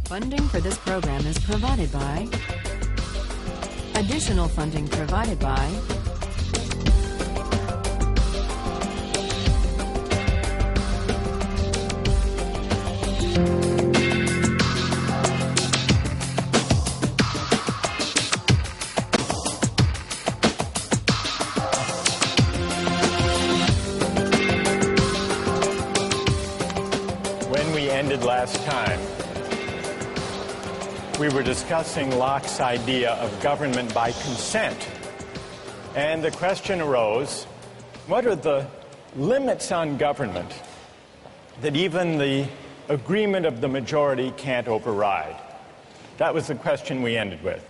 Funding for this program is provided by. Additional funding provided by. When we ended last time, we were discussing Locke's idea of government by consent. And the question arose, what are the limits on government that even the agreement of the majority can't override? That was the question we ended with.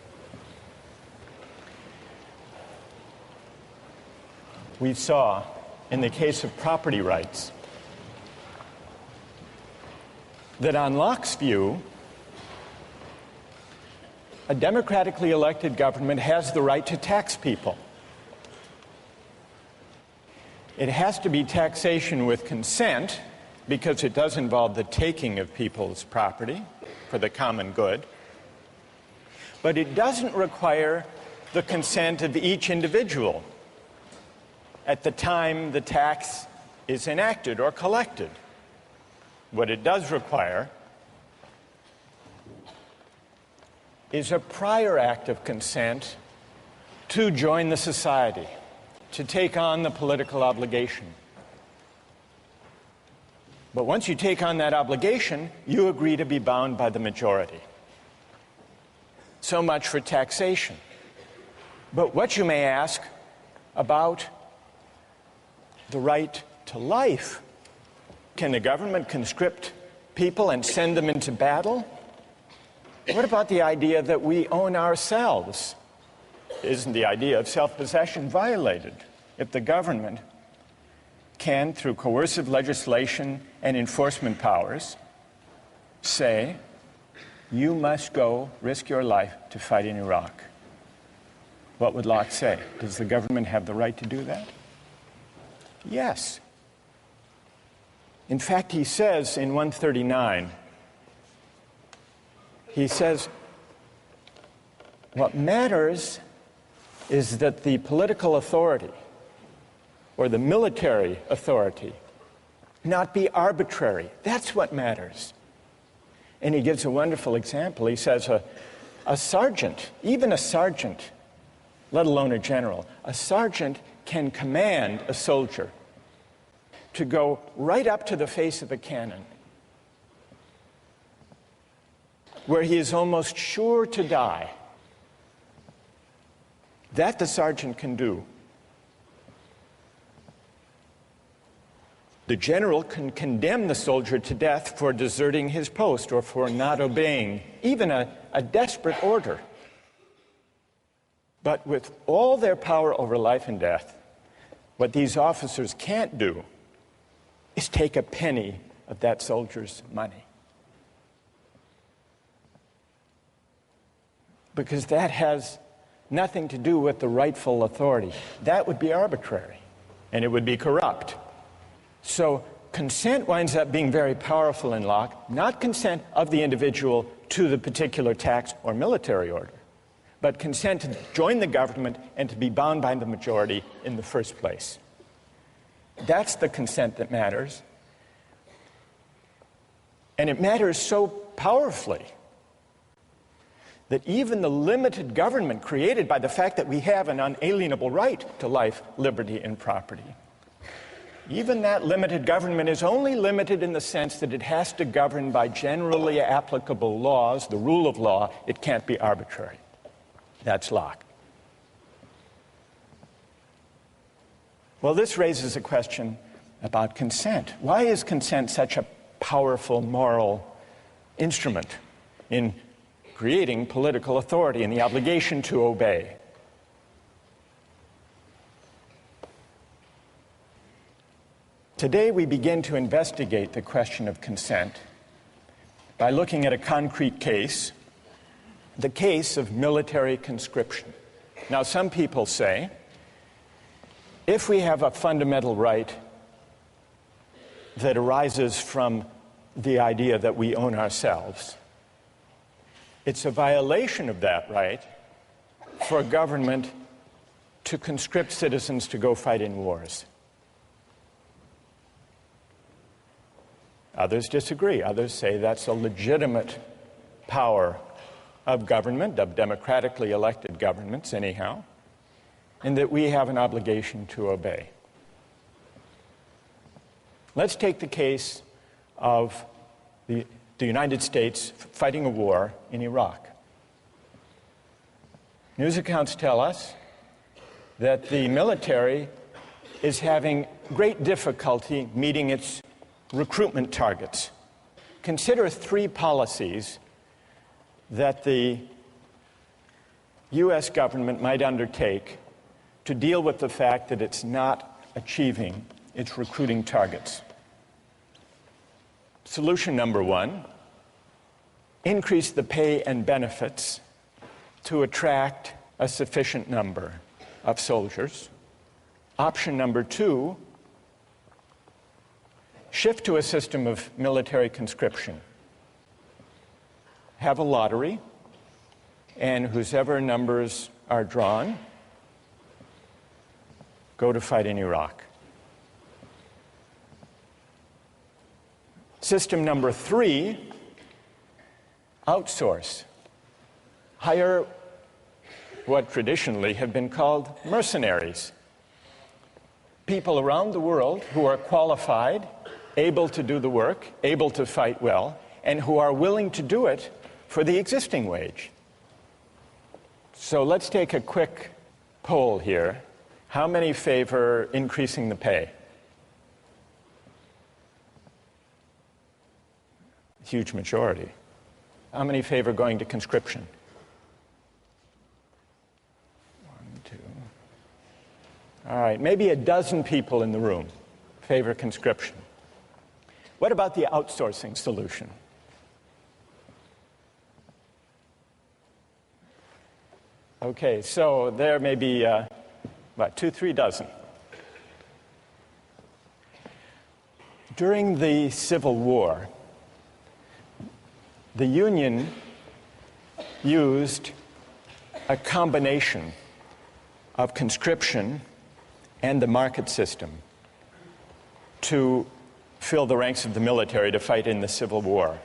We saw, in the case of property rights, that on Locke's view, a democratically elected government has the right to tax people. It has to be taxation with consent because it does involve the taking of people's property for the common good. But it doesn't require the consent of each individual at the time the tax is enacted or collected. What it does require is a prior act of consent to join the society, to take on the political obligation. But once you take on that obligation, you agree to be bound by the majority. So much for taxation. But what you may ask about the right to life, can the government conscript people and send them into battle? What about the idea that we own ourselves? Isn't the idea of self-possession violated if the government can, through coercive legislation and enforcement powers, say, you must go risk your life to fight in Iraq? What would Locke say? Does the government have the right to do that? Yes. In fact, he says in 139, he says, what matters is that the political authority or the military authority not be arbitrary. That's what matters. And he gives a wonderful example. He says a sergeant, even a sergeant, let alone a general, a sergeant can command a soldier to go right up to the face of a cannon, where he is almost sure to die. That the sergeant can do. The general can condemn the soldier to death for deserting his post or for not obeying even a desperate order. But with all their power over life and death, what these officers can't do is take a penny of that soldier's money. Because that has nothing to do with the rightful authority. That would be arbitrary, and it would be corrupt. So consent winds up being very powerful in Locke, not consent of the individual to the particular tax or military order, but consent to join the government and to be bound by the majority in the first place. That's the consent that matters. And it matters so powerfully that even the limited government created by the fact that we have an unalienable right to life, liberty, and property, even that limited government is only limited in the sense that it has to govern by generally applicable laws, the rule of law. It can't be arbitrary. That's Locke. Well, this raises a question about consent. Why is consent such a powerful moral instrument in creating political authority and the obligation to obey? Today we begin to investigate the question of consent by looking at a concrete case, the case of military conscription. Now, some people say, if we have a fundamental right that arises from the idea that we own ourselves, it's a violation of that right for a government to conscript citizens to go fight in wars. Others disagree. Others say that's a legitimate power of government, of democratically elected governments anyhow, and that we have an obligation to obey. Let's take the case of the United States fighting a war in Iraq. News accounts tell us that the military is having great difficulty meeting its recruitment targets. Consider 3 policies that the U.S. government might undertake to deal with the fact that it's not achieving its recruiting targets. Solution number 1, increase the pay and benefits to attract a sufficient number of soldiers. Option number 2, shift to a system of military conscription. Have a lottery, and whosever numbers are drawn go to fight in Iraq. System number 3, outsource. Hire what traditionally have been called mercenaries. People around the world who are qualified, able to do the work, able to fight well, and who are willing to do it for the existing wage. So let's take a quick poll here. How many favor increasing the pay? Huge majority. How many favor going to conscription? 1, 2. All right, maybe a dozen people in the room favor conscription. What about the outsourcing solution? Okay, so there may be, 2-3 dozen. During the Civil War, the Union used a combination of conscription and the market system to fill the ranks of the military to fight in the Civil War.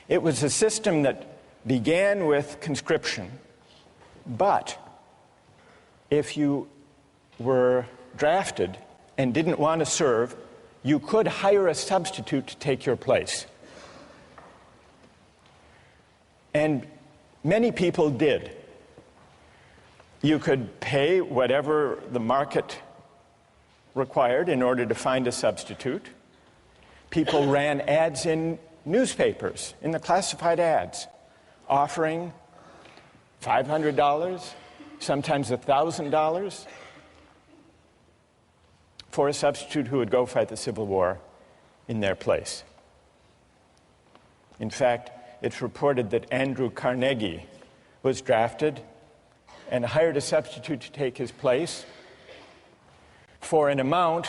It was a system that began with conscription, but if you were drafted and didn't want to serve, you could hire a substitute to take your place. And many people did. You could pay whatever the market required in order to find a substitute. People ran ads in newspapers, in the classified ads, offering $500, sometimes $1,000 for a substitute who would go fight the Civil War in their place. In fact, it's reported that Andrew Carnegie was drafted and hired a substitute to take his place for an amount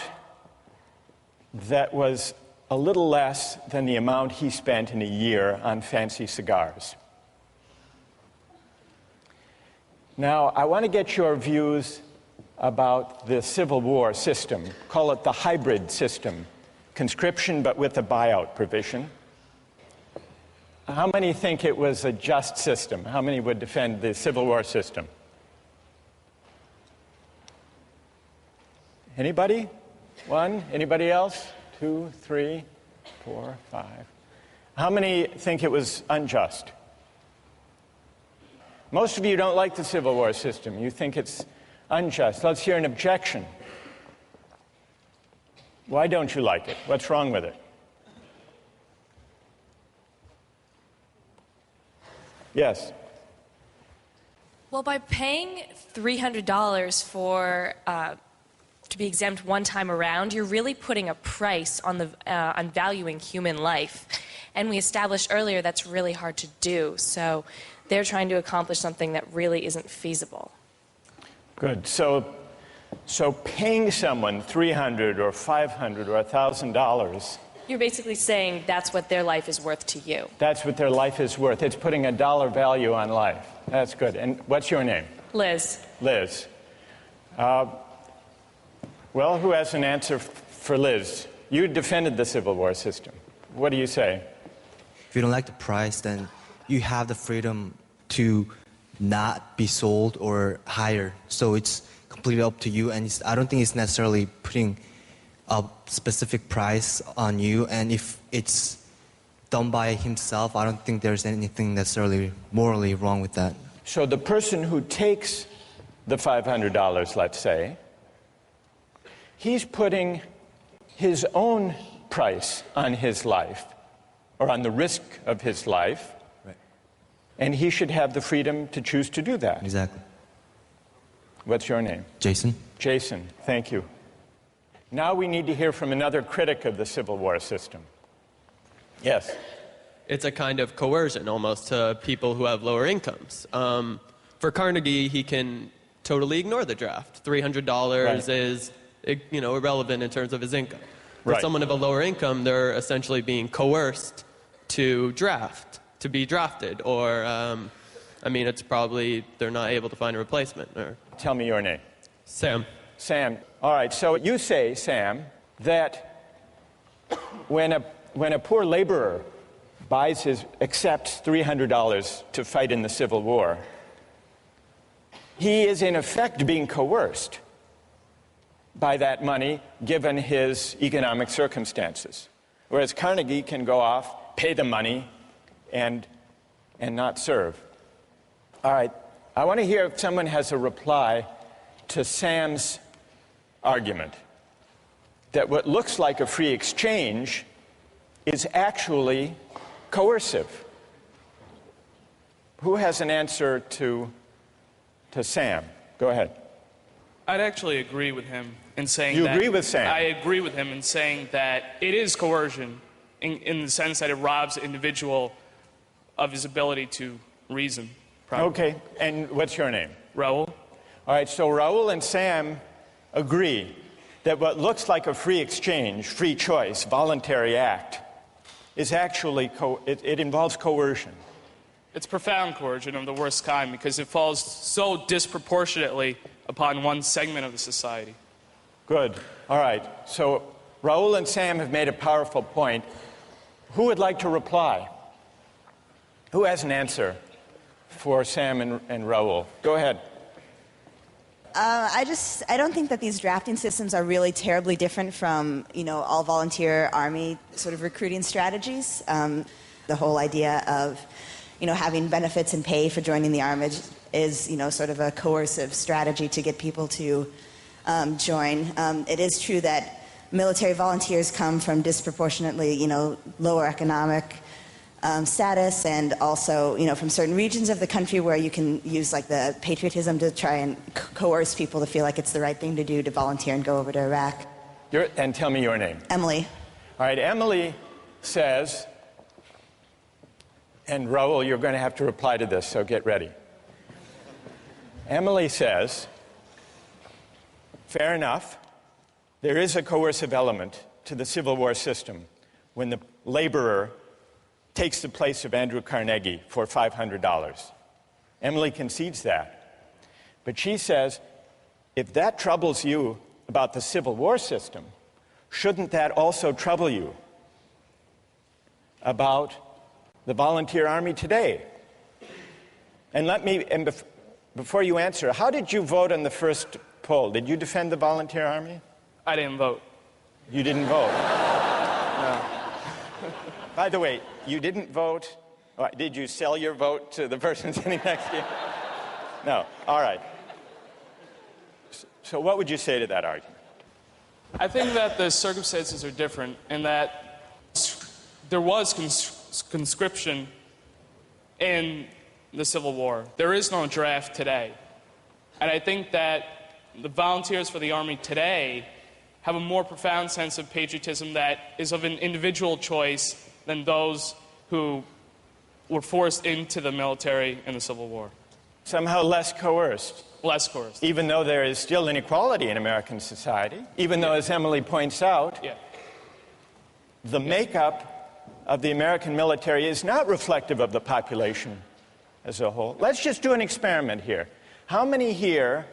that was a little less than the amount he spent in a year on fancy cigars. Now, I want to get your views about the Civil War system. Call it the hybrid system, conscription but with a buyout provision. How many think it was a just system? How many would defend the Civil War system? Anybody? 1? Anybody else? 2, 3, 4, 5. How many think it was unjust? Most of you don't like the Civil War system. You think it's unjust. Let's hear an objection. Why don't you like it? What's wrong with it? Yes. Well, by paying $300 for to be exempt one time around, you're really putting a price on on valuing human life. And we established earlier that's really hard to do. So they're trying to accomplish something that really isn't feasible. Good. So paying someone $300 or $500 or $1,000 You're basically saying that's what their life is worth to you. That's what their life is worth. It's putting a dollar value on life. That's good. And what's your name? Liz. Liz. Well, who has an answer for Liz? You defended the Civil War system. What do you say? If you don't like the price, then you have the freedom to not be sold or hired. So it's completely up to you, and I don't think it's necessarily putting a specific price on you. And if it's done by himself, I don't think there's anything necessarily morally wrong with that. So the person who takes the $500, let's say, he's putting his own price on his life, or on the risk of his life, right. And he should have the freedom to choose to do that. Exactly. What's your name? Jason. Jason, thank you. Now we need to hear from another critic of the Civil War system. Yes? It's a kind of coercion almost to people who have lower incomes. For Carnegie, he can totally ignore the draft. $300 Right. is, irrelevant in terms of his income. For Right. someone of a lower income, they're essentially being coerced to be drafted, or, it's probably they're not able to find a replacement. Or Tell me your name. Sam. Sam. All right, so you say, Sam, that when a poor laborer accepts $300 to fight in the Civil War, he is in effect being coerced by that money given his economic circumstances. Whereas Carnegie can go off, pay the money, and not serve. All right, I want to hear if someone has a reply to Sam's argument that what looks like a free exchange is actually coercive. Who has an answer to Sam? Go ahead. I'd actually agree with him in saying You that... agree with Sam? I agree with him in saying that it is coercion in the sense that it robs the individual of his ability to reason. Probably. Okay, and what's your name? Raul? All right, so Raul and Sam agree that what looks like a free exchange, free choice, voluntary act, is actually, it involves coercion. It's profound coercion of the worst kind because it falls so disproportionately upon one segment of the society. Good. All right. So Raul and Sam have made a powerful point. Who would like to reply? Who has an answer for Sam and Raul? Go ahead. I don't think that these drafting systems are really terribly different from, all volunteer army sort of recruiting strategies. The whole idea of, having benefits and pay for joining the army is, sort of a coercive strategy to get people to join. It is true that military volunteers come from disproportionately, lower economic status, and also, from certain regions of the country where you can use like the patriotism to try and coerce people to feel like it's the right thing to do to volunteer and go over to Iraq. And tell me your name. Emily. All right, Emily says, and Raul, you're going to have to reply to this, so get ready. Emily says, fair enough, there is a coercive element to the Civil War system when the laborer takes the place of Andrew Carnegie for $500. Emily concedes that. But she says, if that troubles you about the Civil War system, shouldn't that also trouble you about the volunteer army today? And before you answer, how did you vote on the first poll? Did you defend the volunteer army? I didn't vote. You didn't vote? No. By the way, you didn't vote. Did you sell your vote to the person sitting next to you? No. All right. So what would you say to that argument? I think that the circumstances are different and that there was conscription in the Civil War. There is no draft today. And I think that the volunteers for the Army today have a more profound sense of patriotism that is of an individual choice than those who were forced into the military in the Civil War. Somehow less coerced. Less coerced. Even though there is still inequality in American society, even though, as Emily points out, the makeup of the American military is not reflective of the population as a whole. Let's just do an experiment here. How many here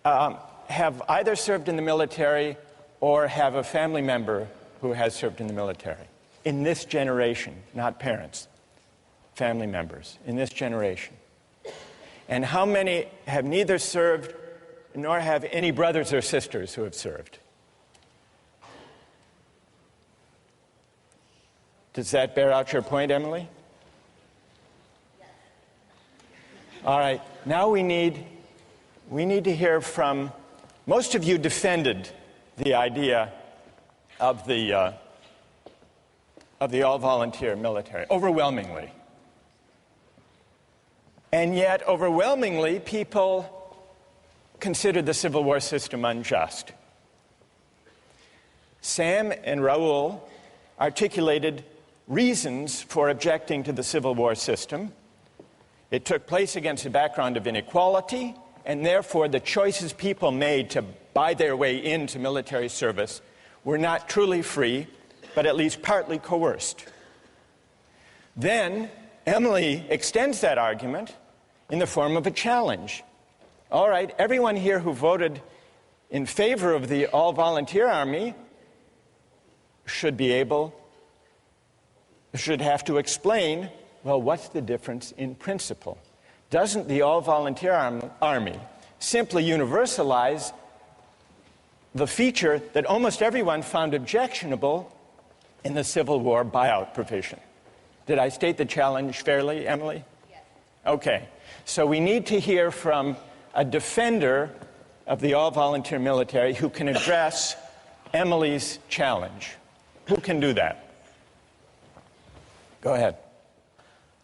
have either served in the military or have a family member who has served in the military? In this generation, not parents, family members, in this generation. And how many have neither served nor have any brothers or sisters who have served? Does that bear out your point, Emily? All right, now we need to hear from, most of you defended the idea of the all-volunteer military, overwhelmingly. And yet, overwhelmingly, people considered the Civil War system unjust. Sam and Raul articulated reasons for objecting to the Civil War system. It took place against a background of inequality, and therefore the choices people made to buy their way into military service were not truly free, but at least partly coerced. Then Emily extends that argument in the form of a challenge. All right, everyone here who voted in favor of the all-volunteer army should have to explain, well, what's the difference in principle? Doesn't the all-volunteer army simply universalize the feature that almost everyone found objectionable in the Civil War buyout provision? Did I state the challenge fairly, Emily? Yes. Okay. So we need to hear from a defender of the all-volunteer military who can address Emily's challenge. Who can do that? Go ahead.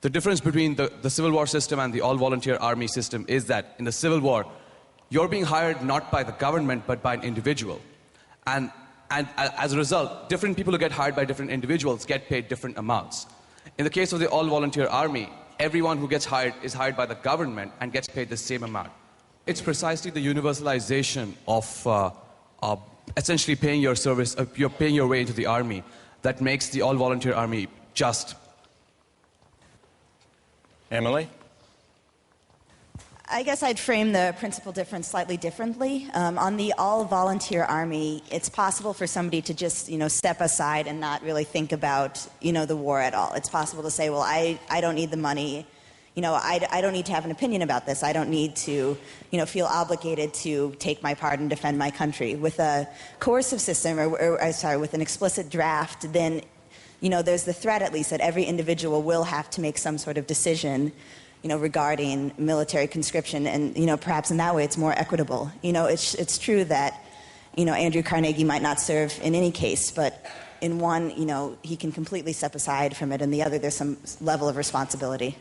The difference between the Civil War system and the all-volunteer army system is that in the Civil War, you're being hired not by the government, but by an individual. And as a result, different people who get hired by different individuals get paid different amounts. In the case of the all-volunteer army, everyone who gets hired is hired by the government and gets paid the same amount. It's precisely the universalization of essentially paying your service, you're paying your way into the army, that makes the all-volunteer army just. Emily? I guess I'd frame the principal difference slightly differently. On the all-volunteer army, it's possible for somebody to just, step aside and not really think about, the war at all. It's possible to say, well, I don't need the money. I don't need to have an opinion about this. I don't need to, feel obligated to take my part and defend my country. With a coercive system, with an explicit draft, then, there's the threat, at least, that every individual will have to make some sort of decision regarding military conscription, and perhaps in that way it's more equitable. It's true that Andrew Carnegie might not serve in any case, but in one, he can completely step aside from it, and the other there's some level of responsibility.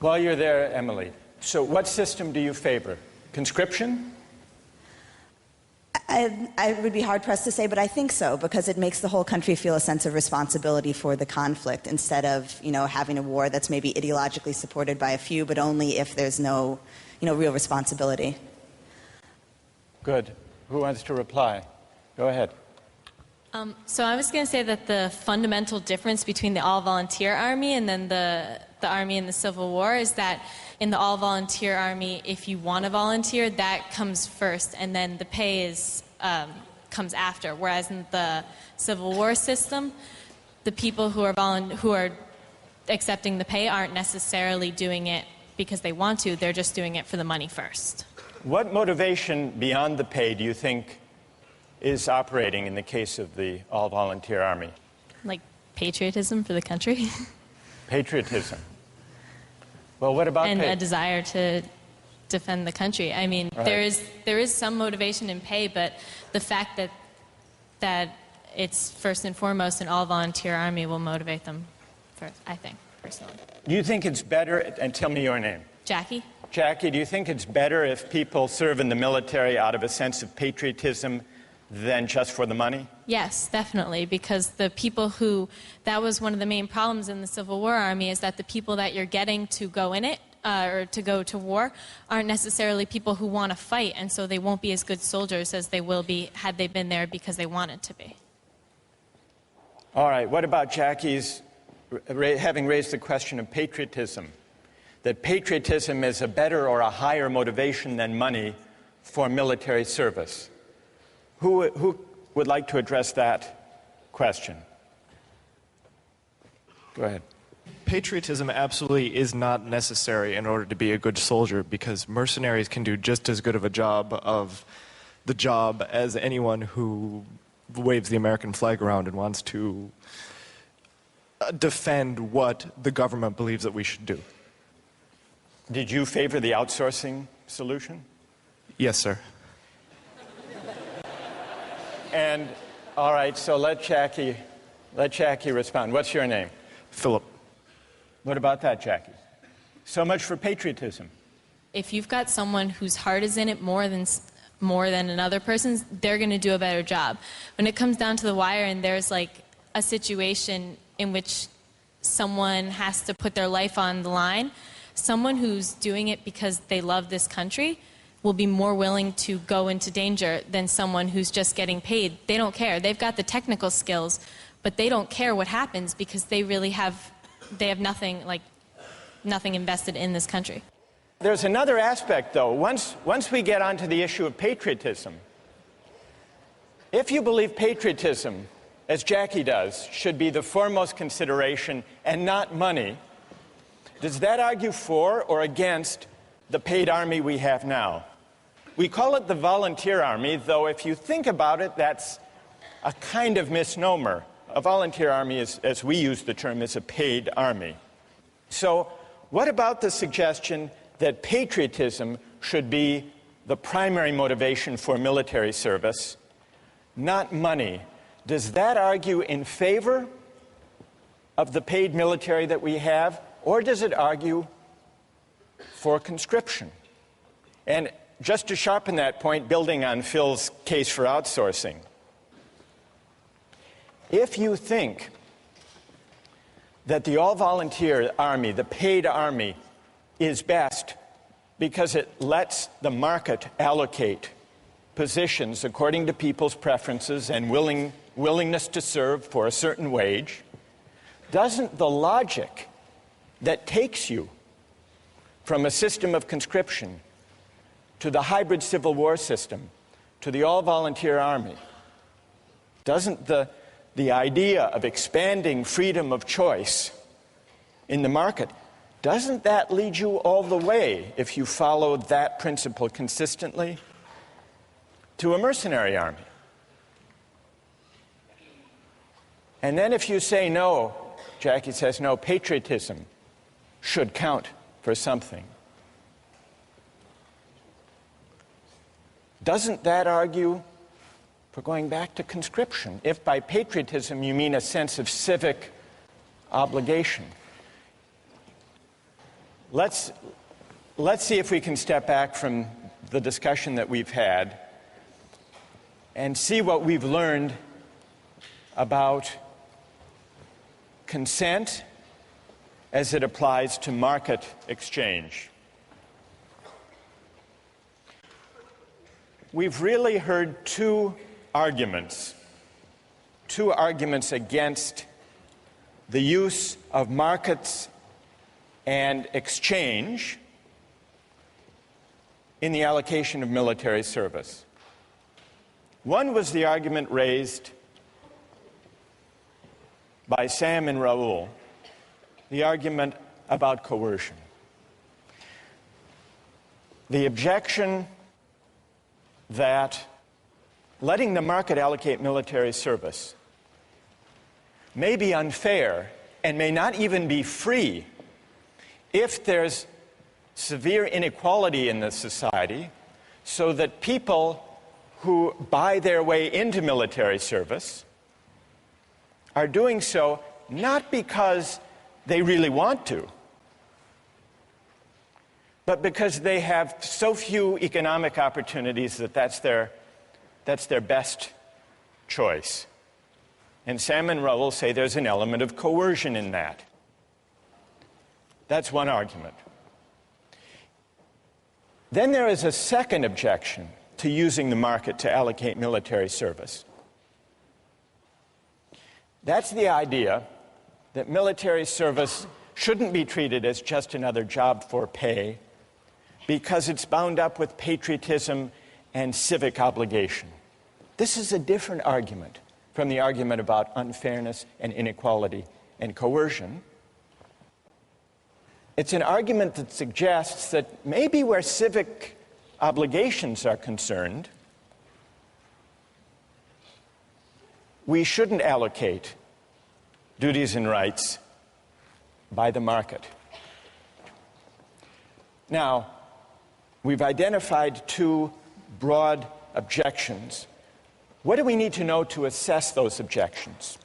While you're there, Emily, so what system do you favor? Conscription? I would be hard-pressed to say, but I think so, because it makes the whole country feel a sense of responsibility for the conflict, instead of, having a war that's maybe ideologically supported by a few, but only if there's no, real responsibility. Good. Who wants to reply? Go ahead. So I was going to say that the fundamental difference between the all-volunteer army and then the army in the Civil War is that in the all-volunteer army, if you want to volunteer, that comes first, and then the pay comes after. Whereas in the Civil War system, the people who are accepting the pay aren't necessarily doing it because they want to. They're just doing it for the money first. What motivation beyond the pay do you think is operating in the case of the all-volunteer army? Like patriotism for the country. Patriotism. Well, what about and pay? a desire to defend the country. I mean, Right. there is some motivation in pay, but the fact that it's first and foremost an all-volunteer army will motivate them first, I think, personally. Do you think it's better, and tell me your name. Jackie? Jackie, do you think it's better if people serve in the military out of a sense of patriotism than just for the money? Yes, definitely, because the people that was one of the main problems in the Civil War Army, is that the people that you're getting to go in it, or to go to war, aren't necessarily people who want to fight, and so they won't be as good soldiers as they will be had they been there because they wanted to be. All right, what about Jackie's having raised the question of patriotism? That patriotism is a better or a higher motivation than money for military service. Who would like to address that question? Go ahead. Patriotism absolutely is not necessary in order to be a good soldier, because mercenaries can do just as good of a job as anyone who waves the American flag around and wants to defend what the government believes that we should do. Did you favor the outsourcing solution? Yes, sir. And, all right, so let Jackie respond. What's your name? Philip. What about that, Jackie? So much for patriotism. If you've got someone whose heart is in it more than another person's, they're going to do a better job. When it comes down to the wire and there's like a situation in which someone has to put their life on the line, someone who's doing it because they love this country will be more willing to go into danger than someone who's just getting paid. They don't care. They've got the technical skills, but they don't care what happens because they have nothing invested in this country. There's another aspect, though. Once we get onto the issue of patriotism, if you believe patriotism, as Jackie does, should be the foremost consideration and not money, does that argue for or against the paid army we have now? We call it the volunteer army, though if you think about it, that's a kind of misnomer. A volunteer army, as we use the term, is a paid army. So what about the suggestion that patriotism should be the primary motivation for military service, not money? Does that argue in favor of the paid military that we have, or does it argue for conscription? And just to sharpen that point, building on Phil's case for outsourcing, if you think that the all-volunteer army, the paid army, is best because it lets the market allocate positions according to people's preferences and willingness to serve for a certain wage, doesn't the logic that takes you from a system of conscription to the hybrid Civil War system to the all-volunteer army, doesn't the idea of expanding freedom of choice in the market, doesn't that lead you all the way, if you follow that principle consistently, to a mercenary army? And then if you say no, Jackie says no, patriotism should count for something, doesn't that argue for going back to conscription, if by patriotism you mean a sense of civic obligation? Let's see if we can step back from the discussion that we've had and see what we've learned about consent as it applies to market exchange. We've really heard two arguments against the use of markets and exchange in the allocation of military service. One was the argument raised by Sam and Raul, the argument about coercion. The objection that letting the market allocate military service may be unfair and may not even be free if there's severe inequality in the society, so that people who buy their way into military service are doing so not because they really want to, but because they have so few economic opportunities that that's their best choice. And Sam and Raul say there's an element of coercion in that. That's one argument. Then there is a second objection to using the market to allocate military service. That's the idea that military service shouldn't be treated as just another job for pay because it's bound up with patriotism and civic obligation. This is a different argument from the argument about unfairness and inequality and coercion. It's an argument that suggests that maybe where civic obligations are concerned, we shouldn't allocate duties and rights by the market. Now, we've identified two broad objections. What do we need to know to assess those objections?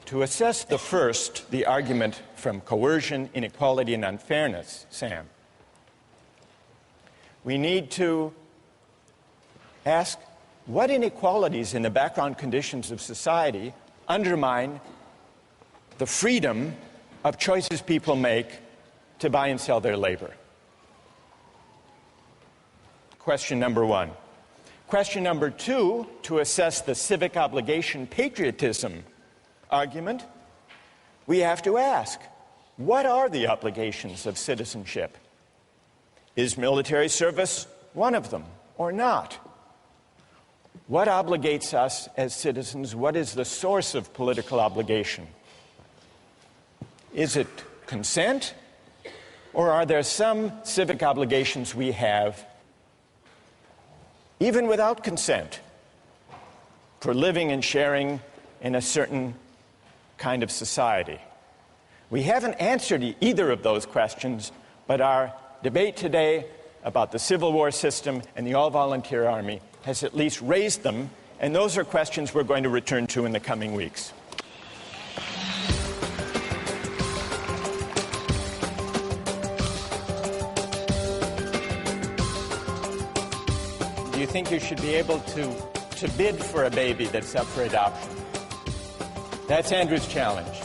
To assess the first, the argument from coercion, inequality, and unfairness, Sam, we need to ask what inequalities in the background conditions of society undermine the freedom of choices people make to buy and sell their labor. Question number one. Question number two, to assess the civic obligation patriotism argument, we have to ask, what are the obligations of citizenship? Is military service one of them or not? What obligates us as citizens? What is the source of political obligation? Is it consent, or are there some civic obligations we have even without consent for living and sharing in a certain kind of society? We haven't answered either of those questions, but our debate today about the Civil War system and the all-volunteer army has at least raised them, and those are questions we're going to return to in the coming weeks. Do you think you should be able to bid for a baby that's up for adoption? That's Andrew's challenge.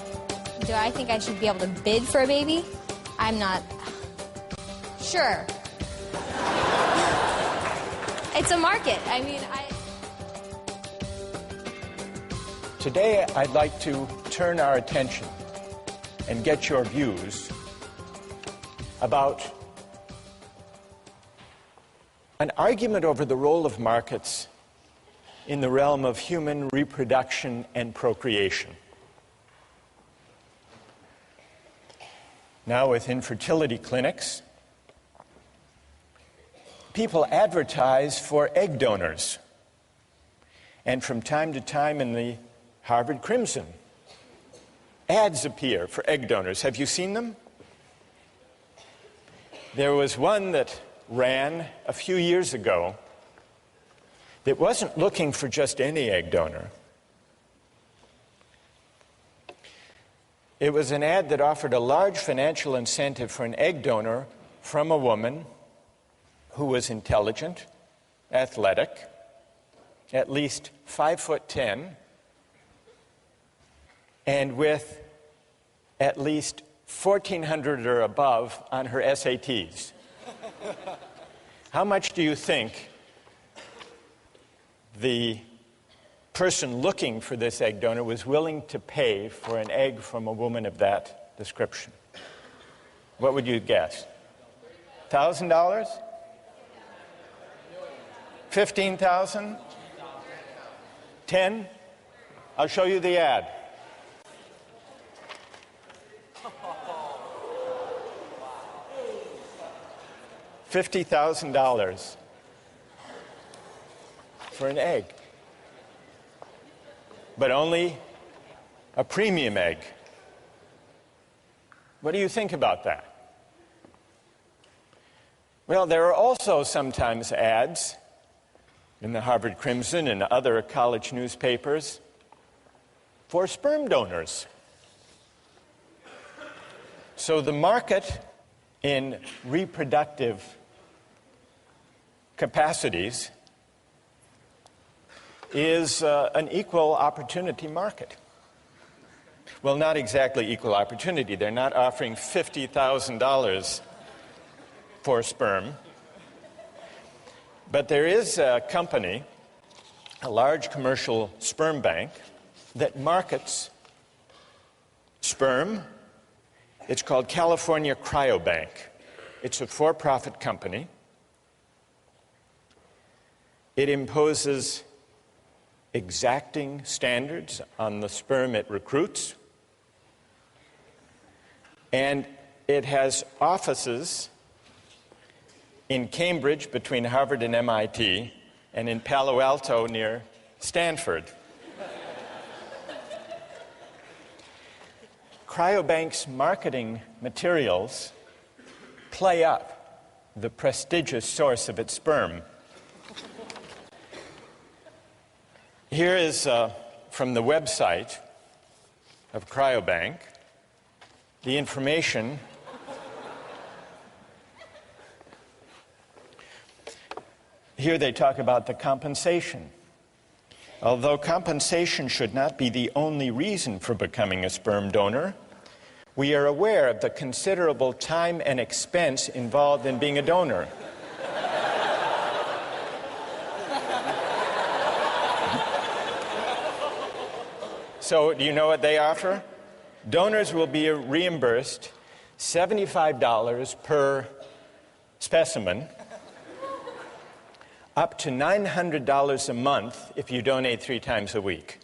Do I think I should be able to bid for a baby? I'm not sure. It's a market. Today, I'd like to turn our attention and get your views about an argument over the role of markets in the realm of human reproduction and procreation. Now, with infertility clinics, people advertise for egg donors. And from time to time in the Harvard Crimson, ads appear for egg donors. Have you seen them? There was one that ran a few years ago that wasn't looking for just any egg donor. It was an ad that offered a large financial incentive for an egg donor from a woman who was intelligent, athletic, at least 5'10", and with at least 1,400 or above on her SATs. How much do you think the person looking for this egg donor was willing to pay for an egg from a woman of that description? What would you guess? $1,000? 15,000? 10? I'll show you the ad. $50,000 for an egg, but only a premium egg. What do you think about that? Well, there are also sometimes ads in the Harvard Crimson and other college newspapers for sperm donors. So the market in reproductive capacities is an equal opportunity market. Well, not exactly equal opportunity. They're not offering $50,000 for sperm. But there is a company, a large commercial sperm bank, that markets sperm. It's called California Cryobank. It's a for-profit company. It imposes exacting standards on the sperm it recruits. And it has offices in Cambridge between Harvard and MIT, and in Palo Alto near Stanford. Cryobank's marketing materials play up the prestigious source of its sperm. Here is from the website of Cryobank the information here. They talk about the compensation. Although compensation should not be the only reason for becoming a sperm donor, we are aware of the considerable time and expense involved in being a donor. So, do you know what they offer? Donors will be reimbursed $75 per specimen, up to $900 a month if you donate 3 times a week.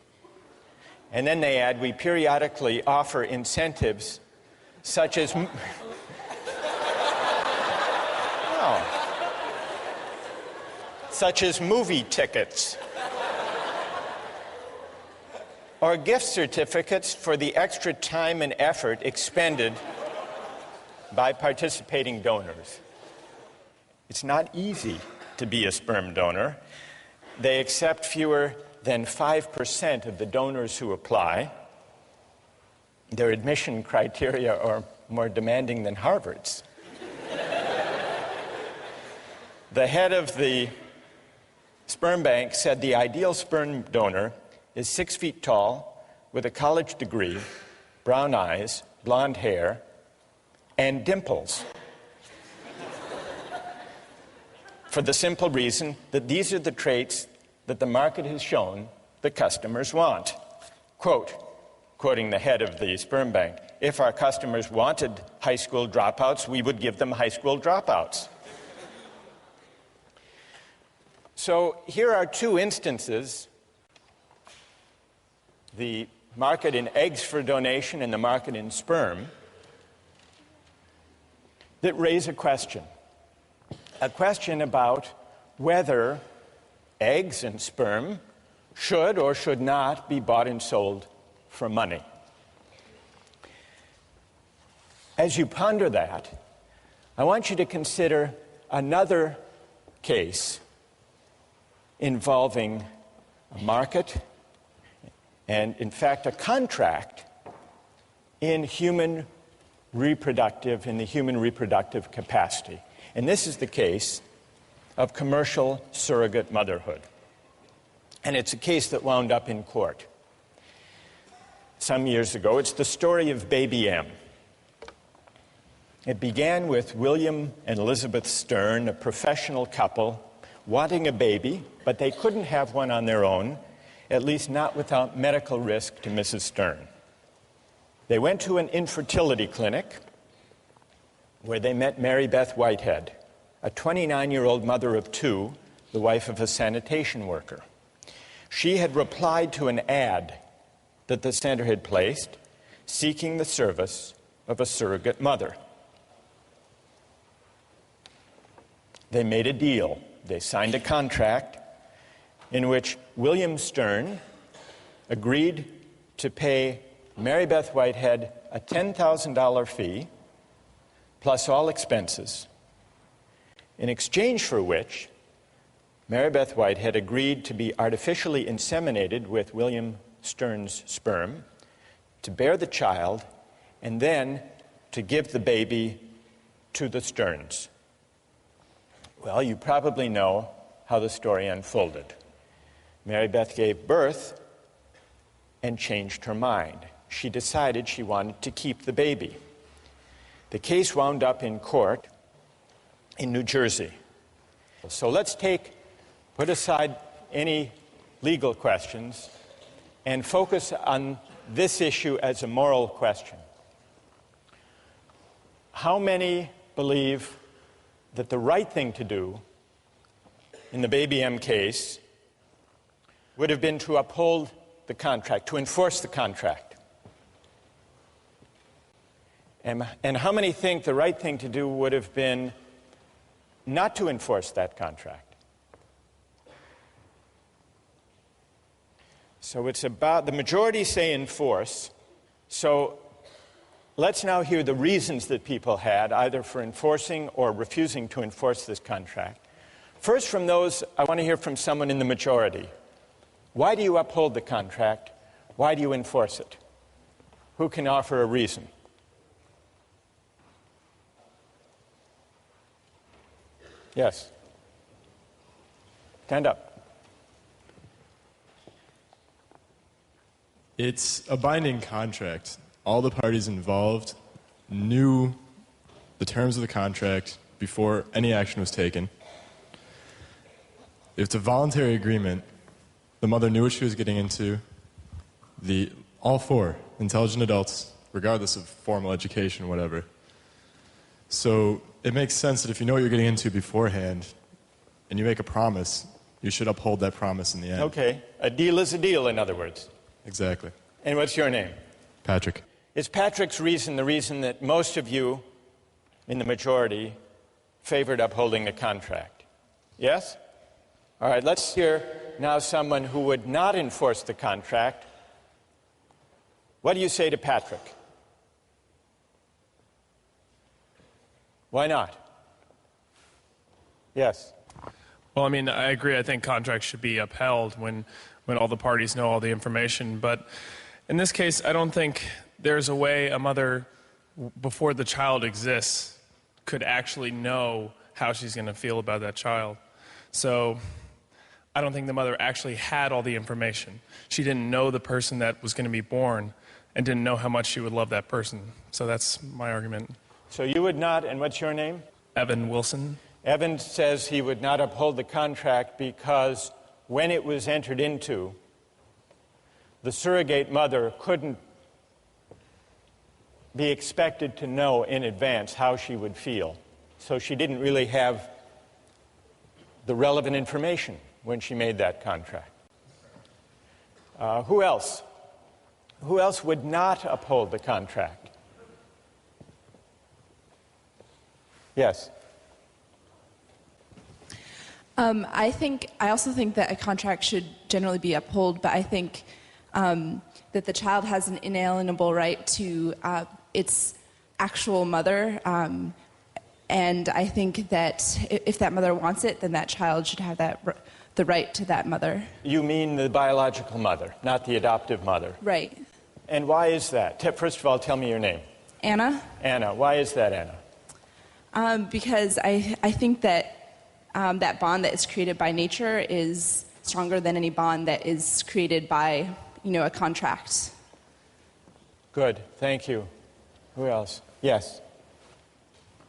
And then they add, we periodically offer incentives such as such as movie tickets or gift certificates for the extra time and effort expended by participating donors. It's not easy to be a sperm donor. They accept fewer than 5% of the donors who apply. Their admission criteria are more demanding than Harvard's. The head of the sperm bank said the ideal sperm donor is 6 feet tall, with a college degree, brown eyes, blonde hair, and dimples. For the simple reason that these are the traits that the market has shown the customers want. Quote, quoting the head of the sperm bank, if our customers wanted high school dropouts, we would give them high school dropouts. So here are 2 instances, the market in eggs for donation and the market in sperm, that raise a question about whether eggs and sperm should or should not be bought and sold for money. As you ponder that, I want you to consider another case involving a market and, in fact, a contract in the human reproductive capacity. And this is the case of commercial surrogate motherhood. And it's a case that wound up in court some years ago. It's the story of baby M. It began with William and Elizabeth Stern, a professional couple, wanting a baby, but they couldn't have one on their own, at least not without medical risk to Mrs. Stern. They went to an infertility clinic where they met Mary Beth Whitehead, a 29-year-old mother of 2, the wife of a sanitation worker. She had replied to an ad that the center had placed, seeking the service of a surrogate mother. They made a deal. They signed a contract in which William Stern agreed to pay Mary Beth Whitehead a $10,000 fee plus all expenses, in exchange for which Mary Beth Whitehead agreed to be artificially inseminated with William Stern's sperm, to bear the child, and then to give the baby to the Sterns. Well, you probably know how the story unfolded. Mary Beth gave birth and changed her mind. She decided she wanted to keep the baby. The case wound up in court in New Jersey. So let's put aside any legal questions and focus on this issue as a moral question. How many believe that the right thing to do in the Baby M case would have been to uphold the contract, to enforce the contract? And how many think the right thing to do would have been not to enforce that contract? So it's about, the majority say enforce. So let's now hear the reasons that people had, either for enforcing or refusing to enforce this contract. First, from those, I want to hear from someone in the majority. Why do you uphold the contract? Why do you enforce it? Who can offer a reason? Yes. Stand up. It's a binding contract. All the parties involved knew the terms of the contract before any action was taken. It's a voluntary agreement. The mother knew what she was getting into. All four intelligent adults, regardless of formal education, whatever. So it makes sense that if you know what you're getting into beforehand and you make a promise, you should uphold that promise in the end. Okay. A deal is a deal, in other words. Exactly. And what's your name? Patrick. Is Patrick's reason the reason that most of you in the majority favored upholding the contract? Yes? All right, let's hear now someone who would not enforce the contract. What do you say to Patrick? Why not? Yes. Well, I mean, I agree. I think contracts should be upheld when all the parties know all the information. But in this case, I don't think there's a way a mother, before the child exists, could actually know how she's going to feel about that child. So I don't think the mother actually had all the information. She didn't know the person that was going to be born and didn't know how much she would love that person. So that's my argument. So you would not, and what's your name? Evan Wilson. Evan says he would not uphold the contract because when it was entered into, the surrogate mother couldn't be expected to know in advance how she would feel. So she didn't really have the relevant information when she made that contract. Who else? Who else would not uphold the contract? Yes. I also think that a contract should generally be upheld, but I think that the child has an inalienable right to its actual mother, and I think that if that mother wants it, then that child should have the right to that mother. You mean the biological mother, not the adoptive mother? Right. And why is that? First of all, tell me your name. Anna? Anna. Why is that, Anna? Because I think that that bond that is created by nature is stronger than any bond that is created by, a contract. Good. Thank you. Who else? Yes.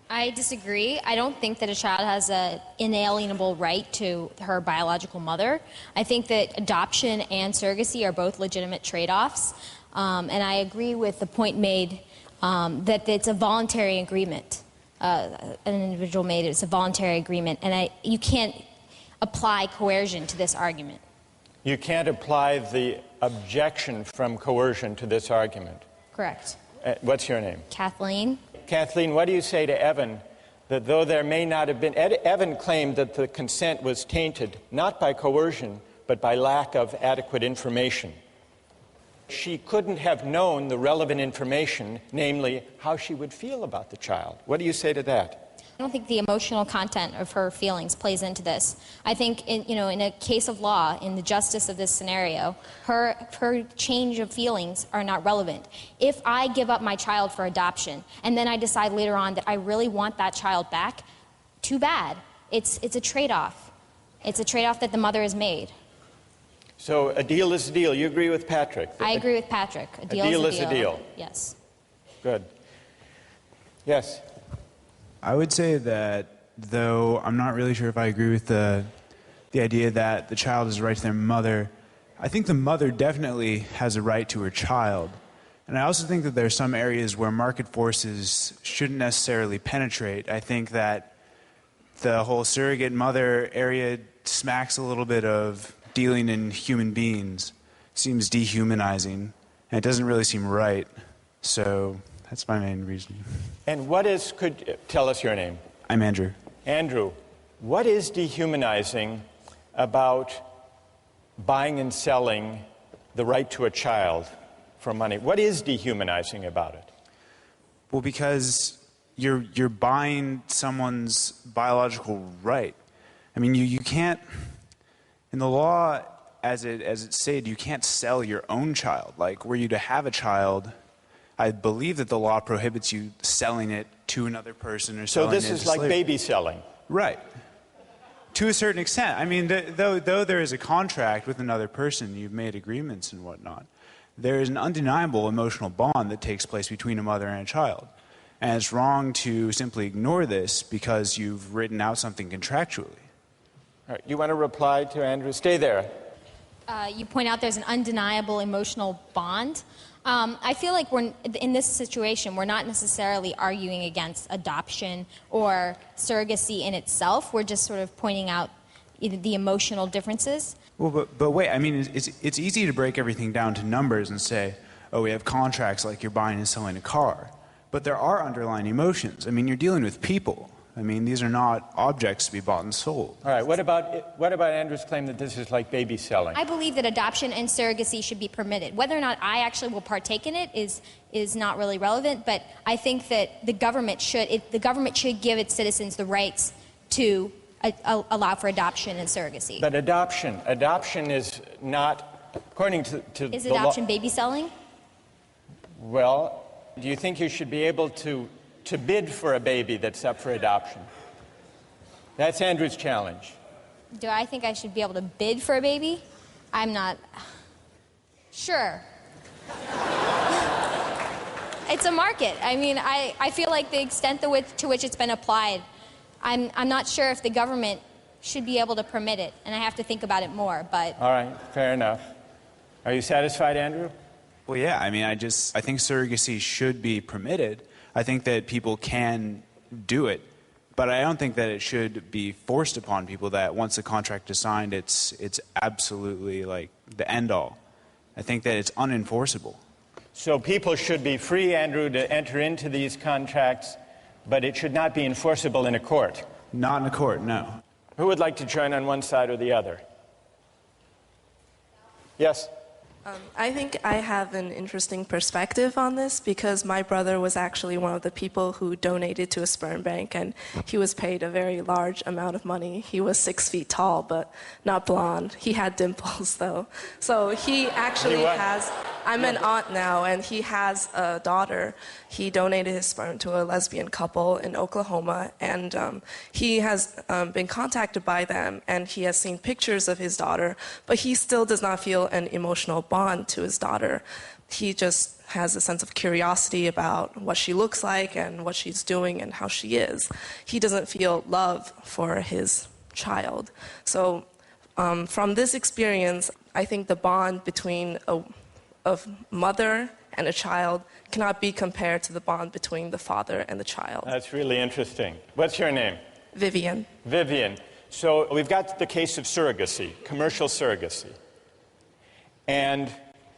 I disagree. I don't think that a child has an inalienable right to her biological mother. I think that adoption and surrogacy are both legitimate trade-offs. And I agree with the point made that it's a voluntary agreement. An individual made it. It's a voluntary agreement. And you can't apply coercion to this argument. You can't apply the objection from coercion to this argument. Correct. What's your name? Kathleen. Kathleen, what do you say to Evan that though there may not have been... Evan claimed that the consent was tainted not by coercion but by lack of adequate information. She couldn't have known the relevant information, namely how she would feel about the child. What do you say to that? I don't think the emotional content of her feelings plays into this. I think, in a case of law, in the justice of this scenario, her change of feelings are not relevant. If I give up my child for adoption, and then I decide later on that I really want that child back, too bad. It's a trade-off. It's a trade-off that the mother has made. So a deal is a deal. You agree with Patrick? I agree with Patrick. A deal is a deal. Yes. Good. Yes. I would say that, though I'm not really sure if I agree with the idea that the child has a right to their mother, I think the mother definitely has a right to her child. And I also think that there are some areas where market forces shouldn't necessarily penetrate. I think that the whole surrogate mother area smacks a little bit of dealing in human beings. It seems dehumanizing, and it doesn't really seem right. So that's my main reasoning. And tell us your name. I'm Andrew. Andrew, what is dehumanizing about buying and selling the right to a child for money? What is dehumanizing about it? Well, because you're buying someone's biological right. I mean, you can't, in the law, as it's said, you can't sell your own child. Like, were you to have a child, I believe that the law prohibits you selling it to another person or selling it So to this is like slavery. baby selling. Right. To a certain extent. I mean, though there is a contract with another person, you've made agreements and whatnot, there is an undeniable emotional bond that takes place between a mother and a child. And it's wrong to simply ignore this because you've written out something contractually. All right, you want to reply to Andrew? Stay there. You point out there's an undeniable emotional bond. I feel like in this situation, we're not necessarily arguing against adoption or surrogacy in itself. We're just sort of pointing out the emotional differences. Well, but wait, I mean, it's easy to break everything down to numbers and say, oh, we have contracts like you're buying and selling a car. But there are underlying emotions. I mean, you're dealing with people. I mean, these are not objects to be bought and sold. All right, what about Andrew's claim that this is like baby selling? I believe that adoption and surrogacy should be permitted. Whether or not I actually will partake in it is not really relevant, but I think that the government should give its citizens the rights to allow for adoption and surrogacy. But adoption is not, according to Is the law. adoption baby selling? Well, do you think you should be able to bid for a baby that's up for adoption? That's Andrew's challenge. Do I think I should be able to bid for a baby? I'm not sure. It's a market. I mean, I feel like the extent to which it's been applied, I'm not sure if the government should be able to permit it, and I have to think about it more, but... All right, fair enough. Are you satisfied, Andrew? Well, yeah, I mean, I think surrogacy should be permitted. I think that people can do it, but I don't think that it should be forced upon people that once the contract is signed, it's absolutely like the end all. I think that it's unenforceable. So people should be free, Andrew, to enter into these contracts, but it should not be enforceable in a court. Not in a court, no. Who would like to join on one side or the other? Yes? I think I have an interesting perspective on this because my brother was actually one of the people who donated to a sperm bank, and he was paid a very large amount of money. He was 6 feet tall, but not blonde. He had dimples, though. So he actually has... I'm an aunt now, and he has a daughter. He donated his sperm to a lesbian couple in Oklahoma, and he has been contacted by them, and he has seen pictures of his daughter, but he still does not feel an emotional bond to his daughter. He just has a sense of curiosity about what she looks like and what she's doing and how she is. He doesn't feel love for his child. So from this experience, I think the bond between a mother and a child cannot be compared to the bond between the father and the child. That's really interesting. What's your name? Vivian. Vivian. So we've got the case of surrogacy, commercial surrogacy. And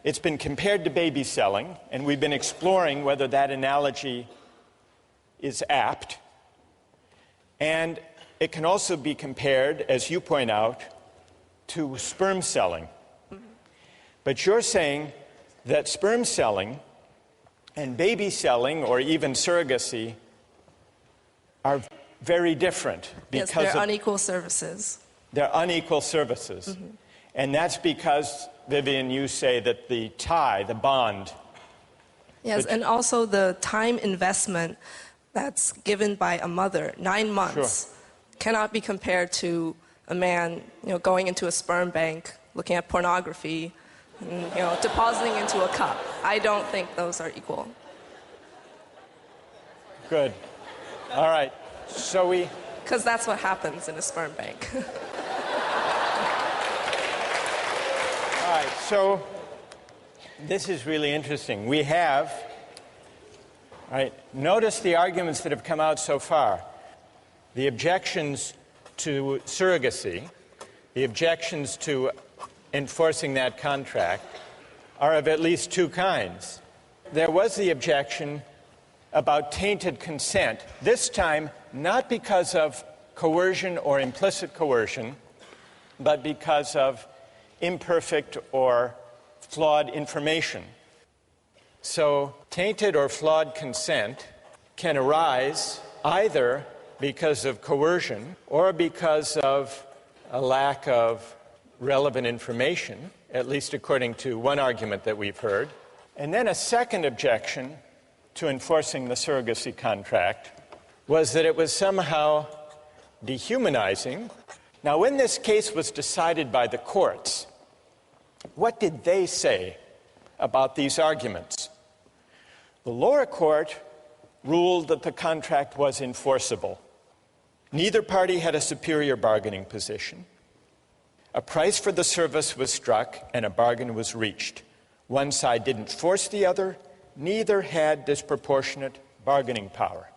it's been compared to baby selling, and we've been exploring whether that analogy is apt. And it can also be compared, as you point out, to sperm selling. But you're saying that sperm selling and baby selling, or even surrogacy, are very different. Yes, they're unequal services. They're unequal services. Mm-hmm. And that's because, Vivian, you say that the tie, the bond... Yes, and also the time investment that's given by a mother, 9 months, cannot be compared to a man, going into a sperm bank, looking at pornography, and, depositing into a cup. I don't think those are equal. Good. All right. So we... Because that's what happens in a sperm bank. All right. So This is really interesting. We have, right, notice the arguments that have come out so far. The objections to surrogacy, the objections to enforcing that contract are of at least two kinds. There was the objection about tainted consent, this time not because of coercion or implicit coercion, but because of imperfect or flawed information. So tainted or flawed consent can arise either because of coercion or because of a lack of relevant information, at least according to one argument that we've heard. And then a second objection to enforcing the surrogacy contract was that it was somehow dehumanizing. Now, when this case was decided by the courts, what did they say about these arguments? The lower court ruled that the contract was enforceable. Neither party had a superior bargaining position. A price for the service was struck and a bargain was reached. One side didn't force the other. Neither had disproportionate bargaining power.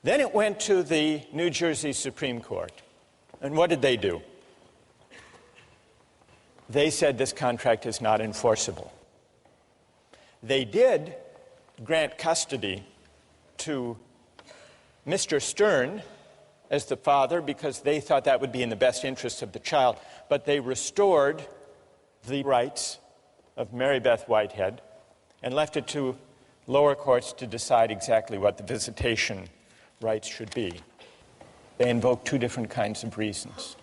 Then it went to the New Jersey Supreme Court. And what did they do? They said this contract is not enforceable. They did grant custody to Mr. Stern as the father because they thought that would be in the best interest of the child, but they restored the rights of Mary Beth Whitehead and left it to lower courts to decide exactly what the visitation rights should be. They invoked two different kinds of reasons,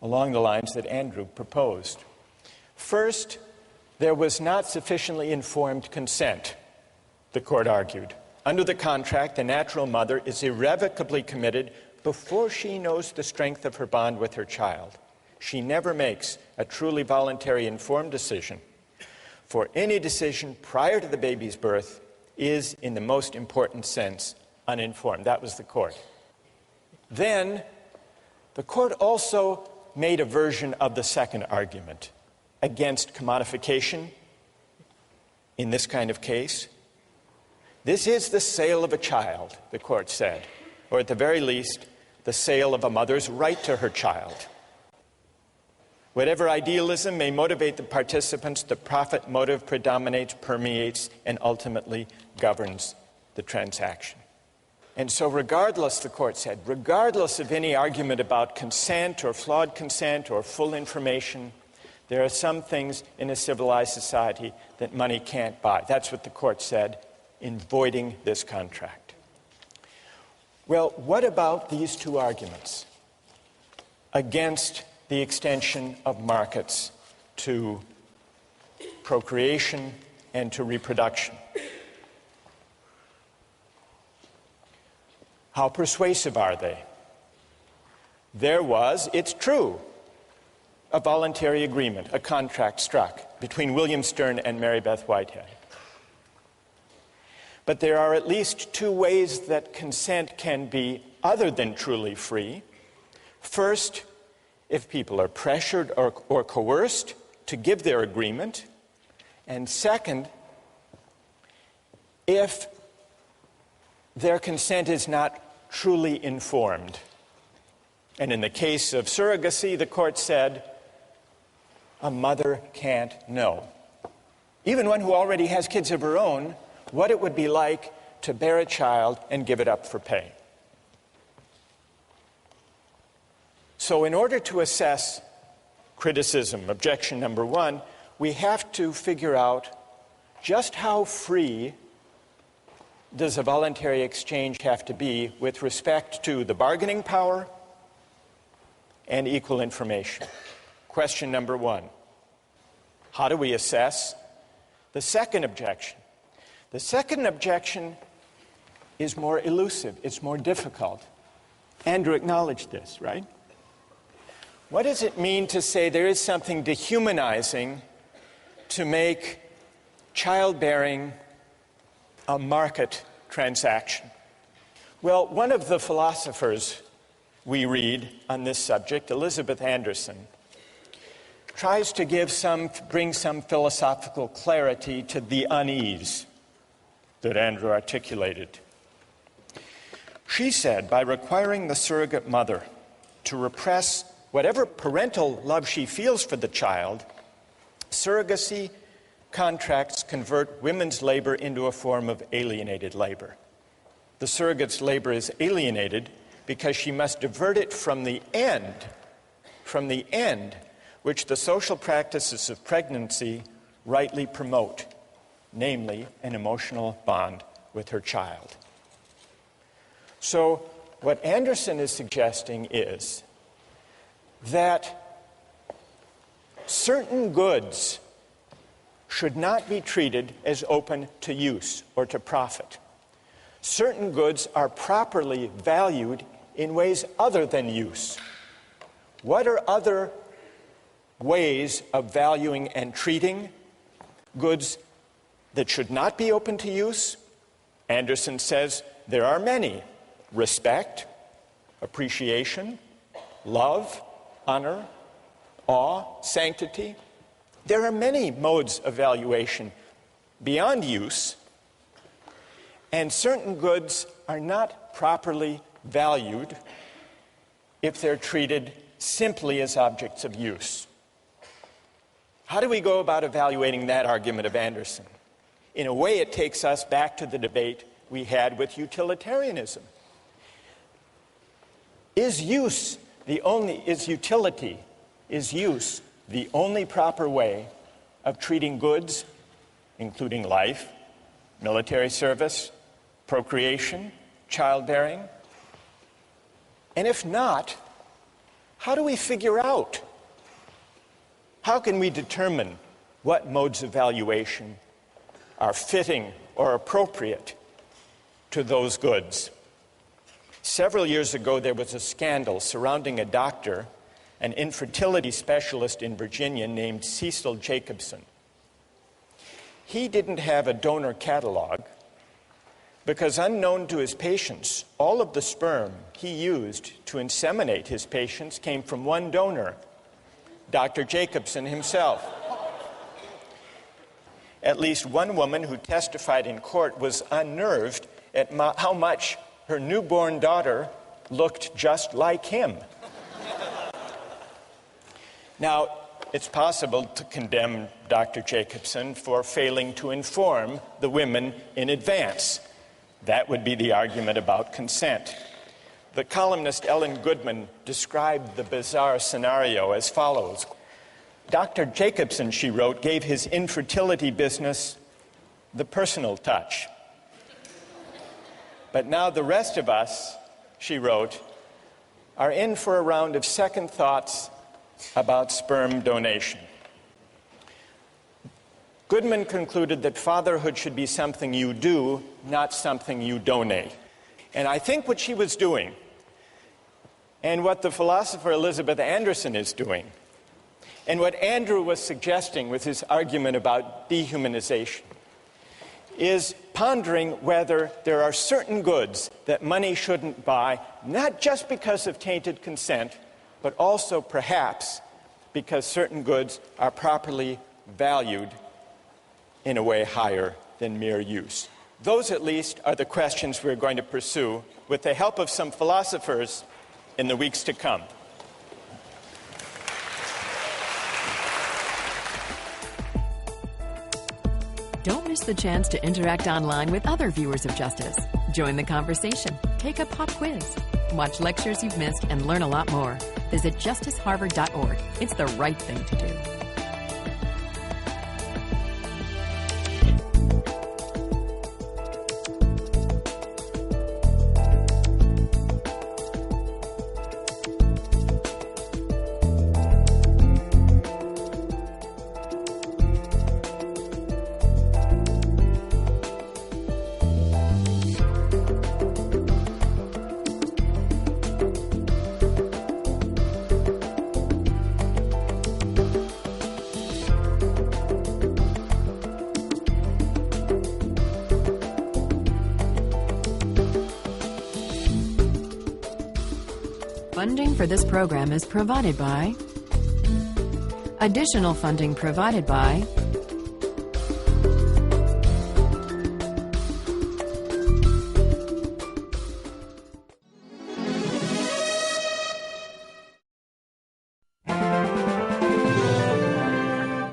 along the lines that Andrew proposed. First, there was not sufficiently informed consent, the court argued. Under the contract, the natural mother is irrevocably committed before she knows the strength of her bond with her child. She never makes a truly voluntary informed decision, for any decision prior to the baby's birth is, in the most important sense, uninformed. That was the court. Then, the court also made a version of the second argument against commodification in this kind of case. This is the sale of a child, the court said, or at the very least, the sale of a mother's right to her child. Whatever idealism may motivate the participants, the profit motive predominates, permeates, and ultimately governs the transaction. And so regardless, the court said, regardless of any argument about consent or flawed consent or full information, there are some things in a civilized society that money can't buy. That's what the court said in voiding this contract. Well, what about these two arguments against the extension of markets to procreation and to reproduction? How persuasive are they? There was, it's true, a voluntary agreement, a contract struck between William Stern and Mary Beth Whitehead. But there are at least two ways that consent can be other than truly free. First, if people are pressured or coerced to give their agreement. And second, if their consent is not truly informed. And in the case of surrogacy, the court said, a mother can't know, even one who already has kids of her own, what it would be like to bear a child and give it up for pay. So in order to assess criticism, objection number one, we have to figure out just how free does a voluntary exchange have to be with respect to the bargaining power and equal information. Question number one, how do we assess the second objection? The second objection is more elusive, it's more difficult. Andrew acknowledged this, right? What does it mean to say there is something dehumanizing to make childbearing a market transaction? Well, one of the philosophers we read on this subject, Elizabeth Anderson, tries to bring some philosophical clarity to the unease that Andrew articulated. She said, by requiring the surrogate mother to repress whatever parental love she feels for the child, surrogacy contracts convert women's labor into a form of alienated labor. The surrogate's labor is alienated because she must divert it from the end which the social practices of pregnancy rightly promote, namely an emotional bond with her child. So what Anderson is suggesting is that certain goods should not be treated as open to use or to profit. Certain goods are properly valued in ways other than use. What are other ways of valuing and treating goods that should not be open to use? Anderson says there are many. Respect, appreciation, love, honor, awe, sanctity. There are many modes of valuation beyond use, and certain goods are not properly valued if they're treated simply as objects of use. How do we go about evaluating that argument of Anderson? In a way, it takes us back to the debate we had with utilitarianism. Is use the only proper way of treating goods, including life, military service, procreation, childbearing? And if not, how do we figure out? How can we determine what modes of valuation are fitting or appropriate to those goods? Several years ago, there was a scandal surrounding a doctor, an infertility specialist in Virginia named Cecil Jacobson. He didn't have a donor catalog because, unknown to his patients, all of the sperm he used to inseminate his patients came from one donor, Dr. Jacobson himself. At least one woman who testified in court was unnerved at how much her newborn daughter looked just like him. Now, it's possible to condemn Dr. Jacobson for failing to inform the women in advance. That would be the argument about consent. The columnist Ellen Goodman described the bizarre scenario as follows. Dr. Jacobson, she wrote, gave his infertility business the personal touch. But now the rest of us, she wrote, are in for a round of second thoughts about sperm donation. Goodman concluded that fatherhood should be something you do, not something you donate. And I think what she was doing, and what the philosopher Elizabeth Anderson is doing, and what Andrew was suggesting with his argument about dehumanization, is pondering whether there are certain goods that money shouldn't buy, not just because of tainted consent, but also perhaps because certain goods are properly valued in a way higher than mere use. Those, at least, are the questions we're going to pursue with the help of some philosophers in the weeks to come. Don't miss the chance to interact online with other viewers of Justice. Join the conversation, take a pop quiz, watch lectures you've missed, and learn a lot more. Visit justiceharvard.org. It's the right thing to do. Funding for this program is provided by Additional funding provided by